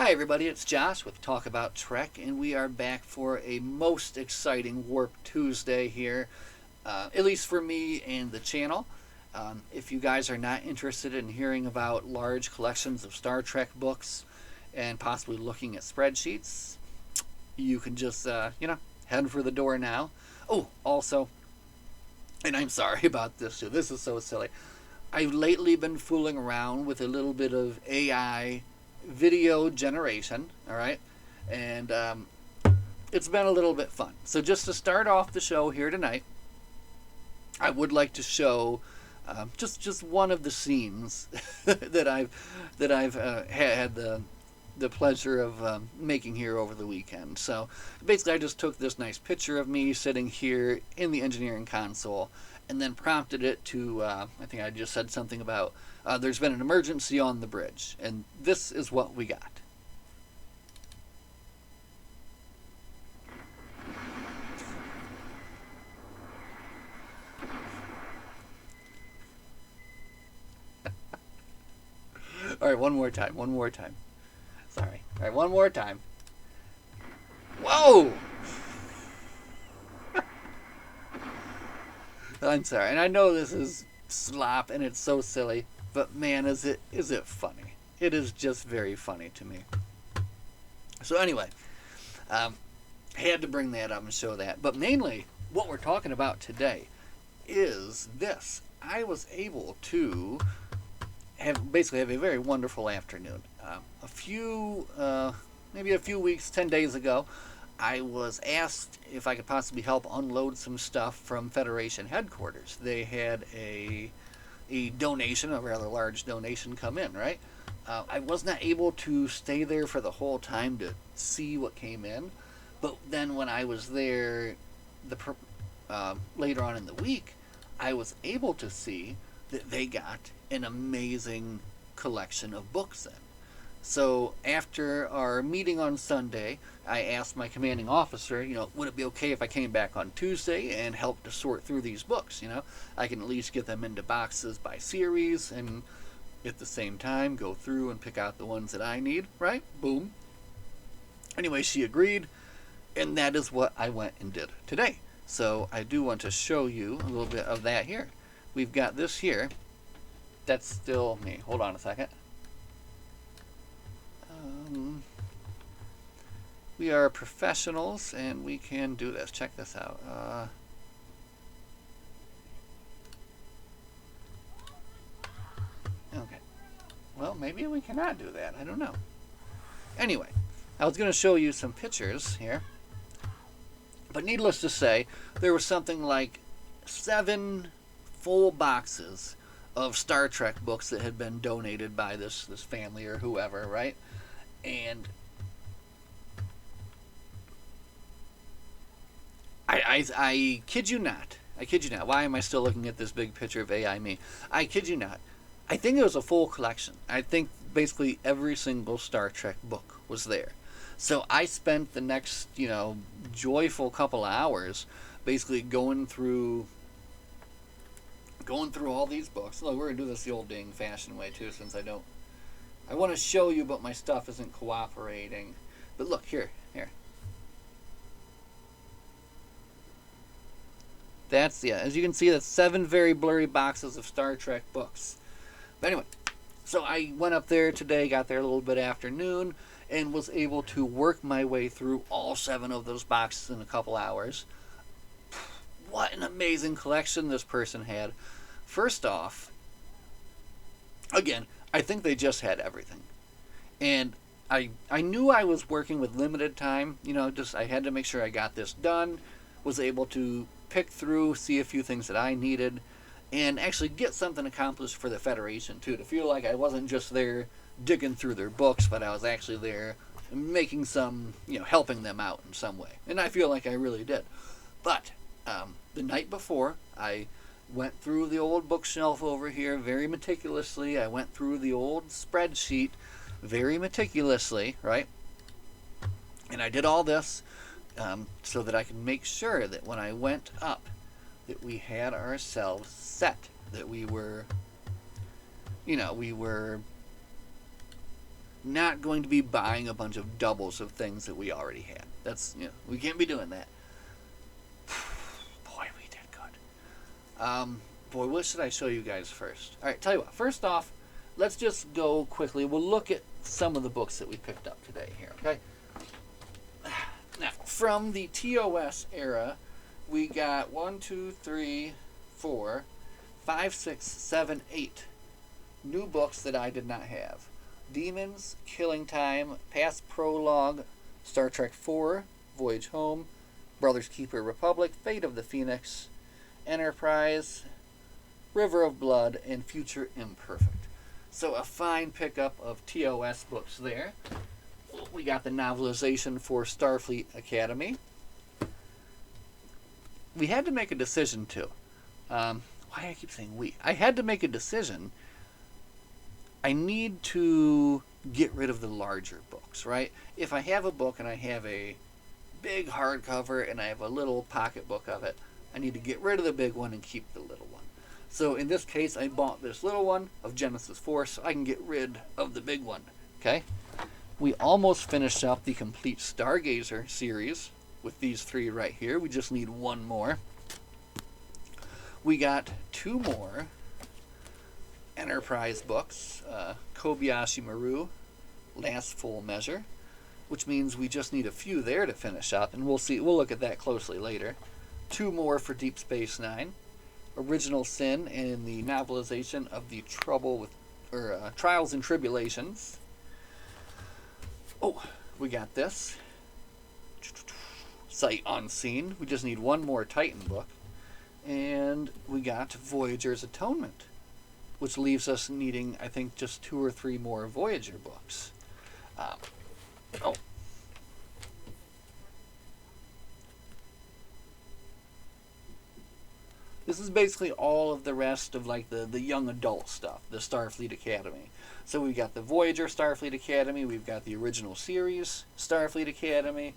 Hi everybody, it's Josh with Talk About Trek, and we are back for a most exciting Warp Tuesday here, at least for me and the channel. If you guys are not interested in hearing about large collections of Star Trek books and possibly looking at spreadsheets, you can just, head for the door now. Oh, also, and I'm sorry about this too, this is so silly. I've lately been fooling around with a little bit of AI video generation, all right? And it's been a little bit fun. So just to start off the show here tonight, I would like to show just one of the scenes that I've had the pleasure of making here over the weekend. So basically, I just took this nice picture of me sitting here in the engineering console, and then prompted it to, I think I just said something about, there's been an emergency on the bridge, and this is what we got. All right, one more time. Sorry. All right, one more time. Whoa! I'm sorry, and I know this is slop and it's so silly, but man, is it funny. It is just very funny to me. So anyway, had to bring that up and show that. But mainly, what we're talking about today is this. I was able to basically have a very wonderful afternoon. Maybe a few weeks, 10 days ago, I was asked if I could possibly help unload some stuff from Federation headquarters. They had a donation, a rather large donation, come in, right? I was not able to stay there for the whole time to see what came in, but then when I was there later on in the week, I was able to see that they got an amazing collection of books in. So after our meeting on Sunday, I asked my commanding officer, would it be okay if I came back on Tuesday and helped to sort through these books? I can at least get them into boxes by series and at the same time go through and pick out the ones that I need, right? Boom. Anyway, she agreed, and that is what I went and did today. So I do want to show you a little bit of that here. We've got this here. That's still me. Hold on a second. We are professionals and we can do this. Check this out. Okay. Well, maybe we cannot do that. I don't know. Anyway, I was going to show you some pictures here. But needless to say, there was something like 7 full boxes of Star Trek books that had been donated by this family or whoever, right? And I kid you not. I kid you not. Why am I still looking at this big picture of AI me? I kid you not. I think it was a full collection. I think basically every single Star Trek book was there. So I spent the next, joyful couple of hours basically going through all these books. Look, we're going to do this the old dang fashioned way too, since I want to show you, but my stuff isn't cooperating. But look, here. That's, as you can see, that's 7 very blurry boxes of Star Trek books. But anyway, so I went up there today, got there a little bit afternoon, and was able to work my way through all 7 of those boxes in a couple hours. What an amazing collection this person had. First off, again, I think they just had everything. And I knew I was working with limited time. I had to make sure I got this done, was able to pick through, see a few things that I needed, and actually get something accomplished for the Federation, too, to feel like I wasn't just there digging through their books, but I was actually there making some, helping them out in some way. And I feel like I really did. But the night before, I went through the old bookshelf over here very meticulously. I went through the old spreadsheet very meticulously, right? And I did all this so that I could make sure that when I went up, that we had ourselves set, that we were not going to be buying a bunch of doubles of things that we already had. That's, we can't be doing that. Boy, we did good. Boy, what should I show you guys first? All right, tell you what. First off, let's just go quickly. We'll look at some of the books that we picked up today here, okay? Now, from the TOS era, we got 1, 2, 3, 4, 5, 6, 7, 8 new books that I did not have. Demons, Killing Time, Past Prologue, Star Trek IV, Voyage Home, Brothers Keeper Republic, Fate of the Phoenix, Enterprise, River of Blood, and Future Imperfect. So a fine pickup of TOS books there. We got the novelization for Starfleet Academy. We had to make a decision too. Why I keep saying we? I had to make a decision. I need to get rid of the larger books, right? If I have a book and I have a big hardcover and I have a little pocket book of it, I need to get rid of the big one and keep the little one. So in this case, I bought this little one of Genesis 4 so I can get rid of the big one, okay? We almost finished up the complete Stargazer series with these 3 right here. We just need 1 more. We got 2 more Enterprise books, Kobayashi Maru, Last Full Measure, which means we just need a few there to finish up, and we'll look at that closely later. 2 more for Deep Space Nine, Original Sin, and the novelization of the Trials and Tribulations. Oh, we got this. Sight Unseen. We just need 1 more Titan book. And we got Voyager's Atonement, which leaves us needing, I think, just 2 or 3 more Voyager books. This is basically all of the rest of like the young adult stuff, the Starfleet Academy. So we've got the Voyager Starfleet Academy, we've got the original series Starfleet Academy,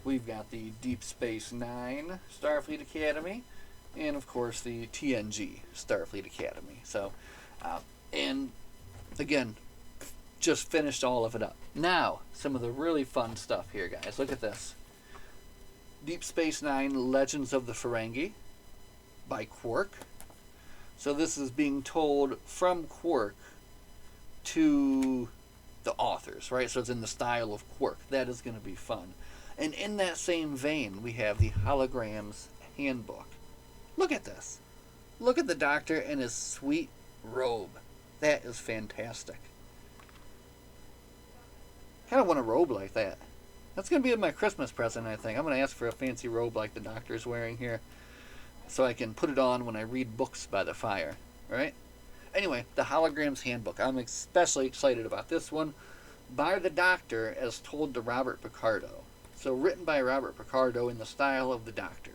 we've got the Deep Space Nine Starfleet Academy, and of course the TNG Starfleet Academy. So, and again, just finished all of it up. Now, some of the really fun stuff here, guys. Look at this. Deep Space Nine Legends of the Ferengi by Quark. So this is being told from Quark to the authors, right? So it's in the style of Quark. That is going to be fun. And in that same vein, we have the Holograms Handbook. Look at this. Look at the Doctor in his sweet robe. That is fantastic. Kind of want a robe like that. That's going to be my Christmas present, I think. I'm going to ask for a fancy robe like the Doctor's wearing here, so I can put it on when I read books by the fire, right? Anyway, the Holograms Handbook. I'm especially excited about this one. By the Doctor, as told to Robert Picardo. So written by Robert Picardo in the style of the Doctor.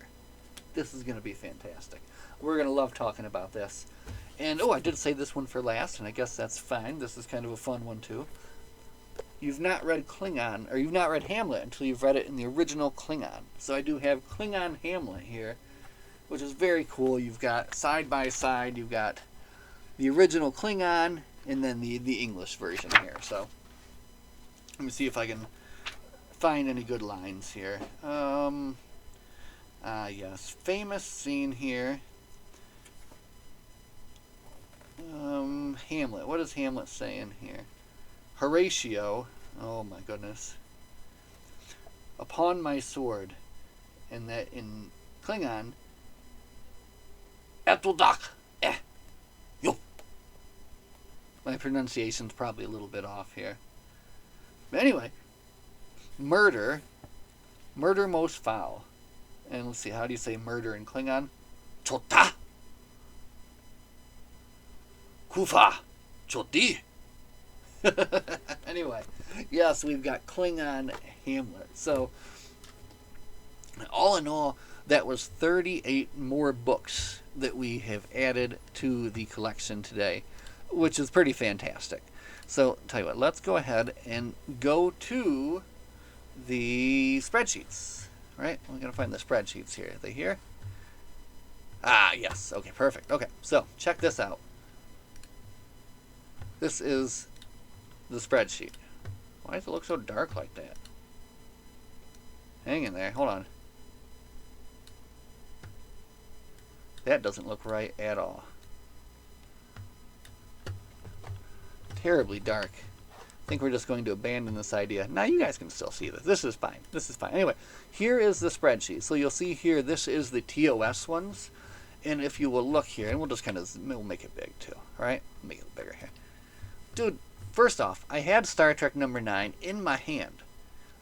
This is going to be fantastic. We're going to love talking about this. And, I did say this one for last, and I guess that's fine. This is kind of a fun one, too. You've not read Klingon, or you've not read Hamlet until you've read it in the original Klingon. So I do have Klingon Hamlet here, which is very cool. You've got side by side, you've got the original Klingon and then the English version here. So let me see if I can find any good lines here. Yes, famous scene here. Hamlet. What is Hamlet saying here? Horatio. Oh my goodness. Upon my sword. And that in Klingon. Etuldak. Yo. My pronunciation's probably a little bit off here. But anyway. Murder. Murder most foul. And let's see, how do you say murder in Klingon? Chota. Kufa. Choti. Anyway, yes, we've got Klingon Hamlet. So, all in all, that was 38 more books that we have added to the collection today, which is pretty fantastic. So, tell you what, let's go ahead and go to the spreadsheets. Right? We're going to find the spreadsheets here. Are they here? Ah, yes. Okay, perfect. Okay, so check this out. This is the spreadsheet. Why does it look so dark like that? Hang in there. Hold on. That doesn't look right at all. Terribly dark. I think we're just going to abandon this idea. Now you guys can still see this. This is fine. This is fine. Anyway, here is the spreadsheet. So you'll see here, this is the TOS ones. And if you will look here, and we'll just kind of, we'll make it big too. All right? Make it bigger here. Dude, first off, I had Star Trek number 9 in my hand.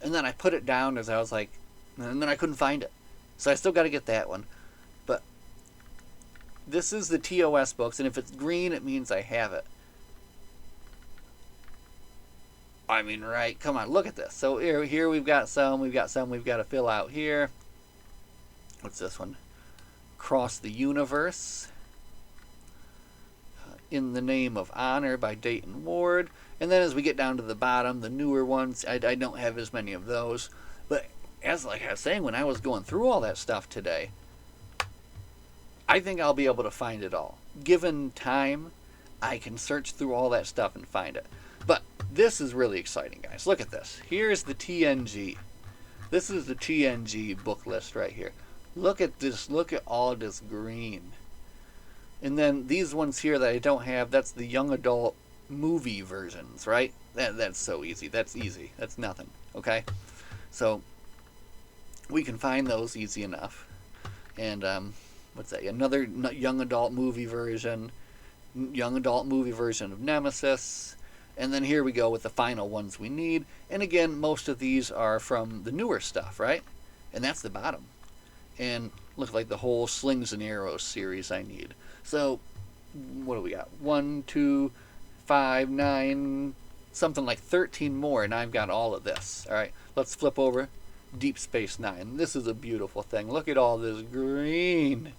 And then I put it down as I was like, and then I couldn't find it. So I still got to get that one. But this is the TOS books, and if it's green, it means I have it. I mean, right? Come on, look at this. So here we've got some we've got to fill out here. What's this one? Cross the Universe. In the Name of Honor by Dayton Ward. And then as we get down to the bottom, the newer ones, I don't have as many of those. But as like I was saying, when I was going through all that stuff today, I think I'll be able to find it all. Given time, I can search through all that stuff and find it. But this is really exciting, guys. Look at this. Here's the TNG. This is the TNG book list right here. Look at this. Look at all this green. And then these ones here that I don't have, that's the young adult movie versions, right? That's so easy. That's easy. That's nothing. Okay? So we can find those easy enough. And what's that? Another young adult movie version. Young adult movie version of Nemesis. And then here we go with the final ones we need. And again, most of these are from the newer stuff, right? And that's the bottom. And looks like the whole Slings and Arrows series I need. So, what do we got? 1, 2, 5, 9, something like 13 more, and I've got all of this. All right, let's flip over. Deep Space Nine. This is a beautiful thing. Look at all this green.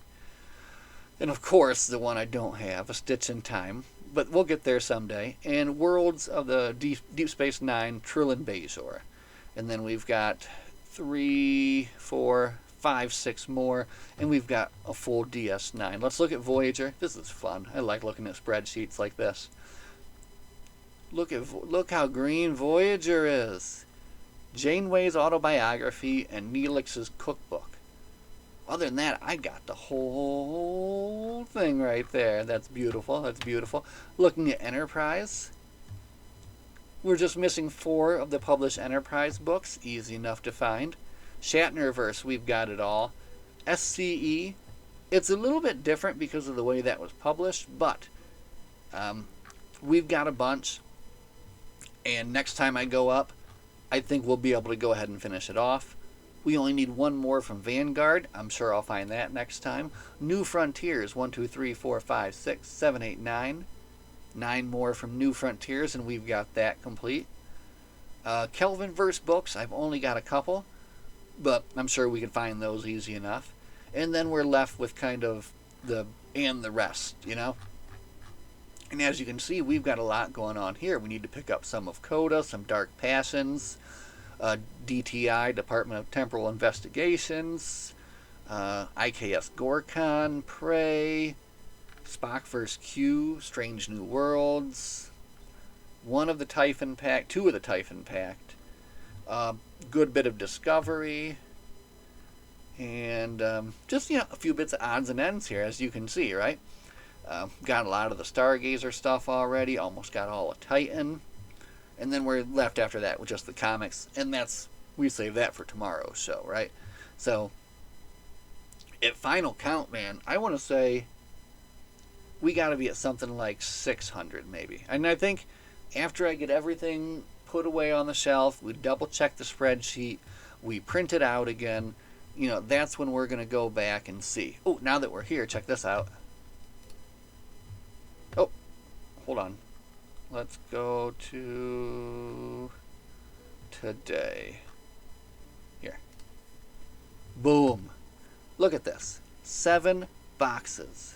And of course, the one I don't have, A Stitch in Time. But we'll get there someday. And Worlds of the Deep Space Nine, Trillin Bajor. And then we've got 3, 4, 5, 6 more. And we've got a full DS9. Let's look at Voyager. This is fun. I like looking at spreadsheets like this. Look how green Voyager is. Janeway's autobiography and Neelix's cookbook. Other than that, I got the whole thing right there. That's beautiful. That's beautiful. Looking at Enterprise. We're just missing 4 of the published Enterprise books. Easy enough to find. Shatnerverse, we've got it all. SCE, it's a little bit different because of the way that was published, but we've got a bunch. And next time I go up, I think we'll be able to go ahead and finish it off. We only need 1 more from Vanguard. I'm sure I'll find that next time. New Frontiers, 1, 2, 3, 4, 5, 6, 7, 8, 9. 9 more from New Frontiers, and we've got that complete. Kelvinverse books, I've only got a couple, but I'm sure we can find those easy enough. And then we're left with kind of the rest, you know? And as you can see, we've got a lot going on here. We need to pick up some of Coda, some Dark Passions, DTI, Department of Temporal Investigations, IKS Gorkon, Prey, Spock vs. Q, Strange New Worlds, 1 of the Typhon Pact, 2 of the Typhon Pact, good bit of Discovery, and just, you know, a few bits of odds and ends here, as you can see, right? Got a lot of the Stargazer stuff already, almost got all of Titan. And then we're left after that with just the comics. And we save that for tomorrow's show, right? So, at final count, man, I want to say we got to be at something like 600 maybe. And I think after I get everything put away on the shelf, we double check the spreadsheet, we print it out again, you know, that's when we're going to go back and see. Oh, now that we're here, check this out. Oh, hold on. Let's go to today. Here. Boom. Look at this. 7 boxes.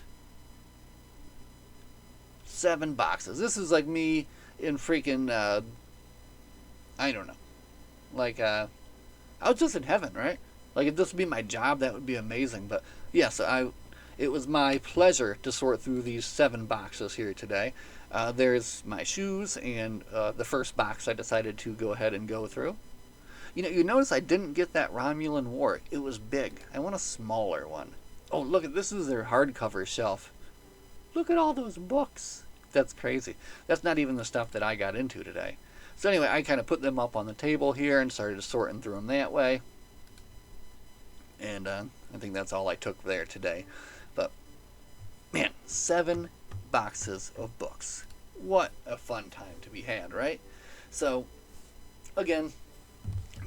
7 boxes. This is like me in freaking, I don't know. Like, I was just in heaven, right? Like, if this would be my job, that would be amazing. But, yes, it was my pleasure to sort through these 7 boxes here today. There's my shoes and the first box I decided to go ahead and go through. You notice I didn't get that Romulan War. It was big. I want a smaller one. Oh, look, this is their hardcover shelf. Look at all those books. That's crazy. That's not even the stuff that I got into today. So anyway, I kind of put them up on the table here and started sorting through them that way. And I think that's all I took there today. But, man, 7 boxes of books. What a fun time to be had, right? So, again,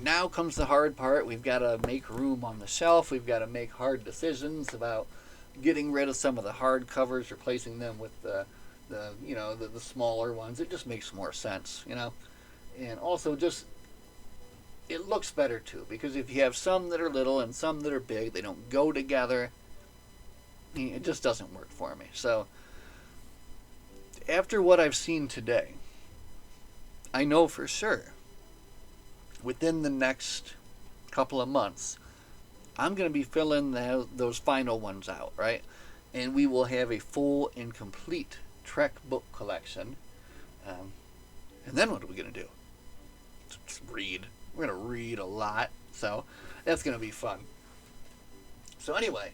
now comes the hard part. We've got to make room on the shelf. We've got to make hard decisions about getting rid of some of the hard covers, replacing them with the smaller ones. It just makes more sense, And also just, it looks better too, because if you have some that are little and some that are big, they don't go together. It just doesn't work for me. So, after what I've seen today, I know for sure, within the next couple of months, I'm going to be filling those final ones out, right? And we will have a full and complete Trek book collection. And then what are we going to do? Just read. We're going to read a lot. So that's going to be fun. So anyway,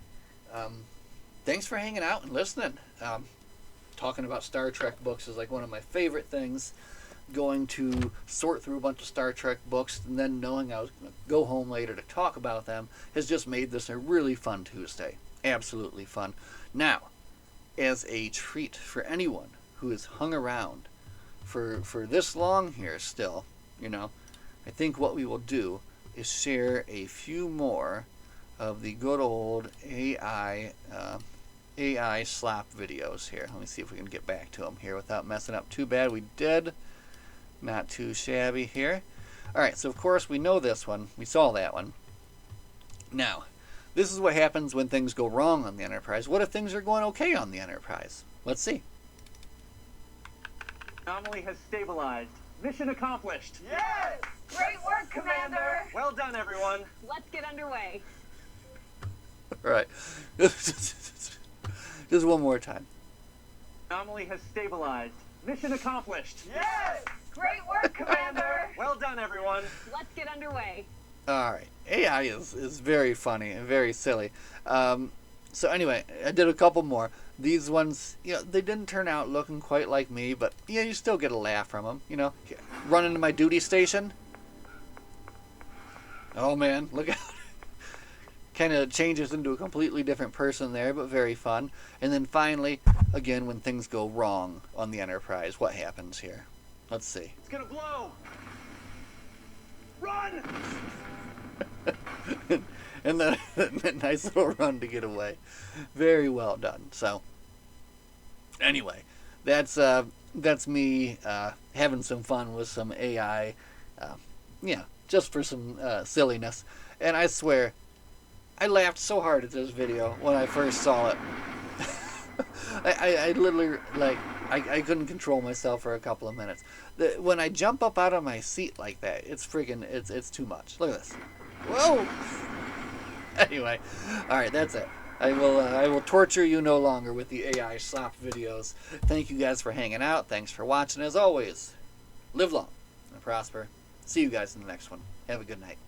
thanks for hanging out and listening. Talking about Star Trek books is like one of my favorite things. Going to sort through a bunch of Star Trek books and then knowing I was going to go home later to talk about them has just made this a really fun Tuesday. Absolutely fun. Now, as a treat for anyone who has hung around for this long here still, I think what we will do is share a few more of the good old AI slop videos here. Let me see if we can get back to them here without messing up too bad. We did. Not too shabby here. Alright, so of course we know this one. We saw that one. Now, this is what happens when things go wrong on the Enterprise. What if things are going okay on the Enterprise? Let's see. Anomaly has stabilized. Mission accomplished. Yes! Great work, Commander! Well done, everyone. Let's get underway. Alright. Just one more time. Anomaly has stabilized. Mission accomplished. Yes! Great work, Commander! Well done, everyone. Let's get underway. Alright. AI is very funny and very silly. So anyway, I did a couple more. These ones, they didn't turn out looking quite like me, but you still get a laugh from them, Run into my duty station. Oh man, look out. Kind of changes into a completely different person there, but very fun. And then finally, again, when things go wrong on the Enterprise, what happens here? Let's see. It's gonna blow. Run! And then a nice little run to get away. Very well done. So, anyway, that's me having some fun with some AI. Just for some silliness. And I swear, I laughed so hard at this video when I first saw it. I literally, I couldn't control myself for a couple of minutes. When I jump up out of my seat like that, it's freaking, it's too much. Look at this. Whoa! Anyway, alright, that's it. I will torture you no longer with the AI slop videos. Thank you guys for hanging out. Thanks for watching. As always, live long and prosper. See you guys in the next one. Have a good night.